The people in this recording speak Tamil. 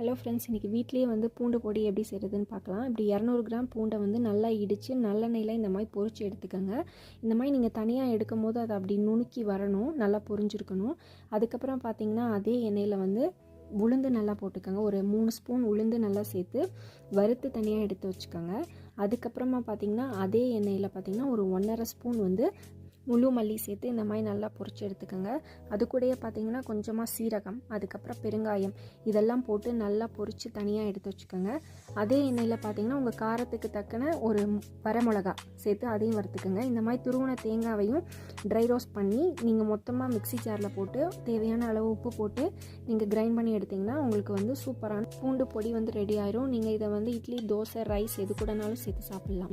ஹலோ ஃப்ரெண்ட்ஸ், இன்றைக்கி வீட்லேயே வந்து பூண்டு பொடி எப்படி செய்கிறதுன்னு பார்க்கலாம். இப்படி 200 கிராம் பூண்டை வந்து நல்லா இடித்து நல்லெண்ணெயில் இந்த மாதிரி பொரிச்சு எடுத்துக்கோங்க. இந்த மாதிரி நீங்கள் தனியாக எடுக்கும் போது அதை அப்படி நுணுக்கி வரணும், நல்லா பொரிஞ்சிருக்கணும். அதுக்கப்புறம் பார்த்திங்கன்னா அதே எண்ணெயில் வந்து உளுந்து நல்லா போட்டுக்கோங்க. ஒரு 3 ஸ்பூன் உளுந்து நல்லா சேர்த்து வறுத்து தனியாக எடுத்து வச்சுக்கோங்க. அதுக்கப்புறமா பார்த்திங்கன்னா அதே எண்ணெயில் பார்த்திங்கன்னா ஒரு 1.5 ஸ்பூன் வந்து முழு மல்லி சேர்த்து இந்த மாதிரி நல்லா பொரிச்சு எடுத்துக்கோங்க. அது கூடயே பார்த்திங்கன்னா கொஞ்சமாக சீரகம், அதுக்கப்புறம் பெருங்காயம் இதெல்லாம் போட்டு நல்லா பொரித்து தனியாக எடுத்து வச்சுக்கோங்க. அதே எண்ணெயில் பார்த்திங்கன்னா உங்கள் காரத்துக்கு தக்கன ஒரு வரமிளகா சேர்த்து அதையும் வறுத்துக்கோங்க. இந்த மாதிரி துருவன தேங்காவையும் ட்ரை ரோஸ்ட் பண்ணி நீங்கள் மொத்தமாக மிக்ஸி ஜாரில் போட்டு தேவையான அளவு உப்பு போட்டு நீங்கள் கிரைண்ட் பண்ணி எடுத்திங்கன்னா உங்களுக்கு வந்து சூப்பரான பூண்டு பொடி வந்து ரெடி ஆயிரும். நீங்கள் இதை வந்து இட்லி, தோசை, ரைஸ் எது கூடனாலும் சேர்த்து சாப்பிட்லாம்.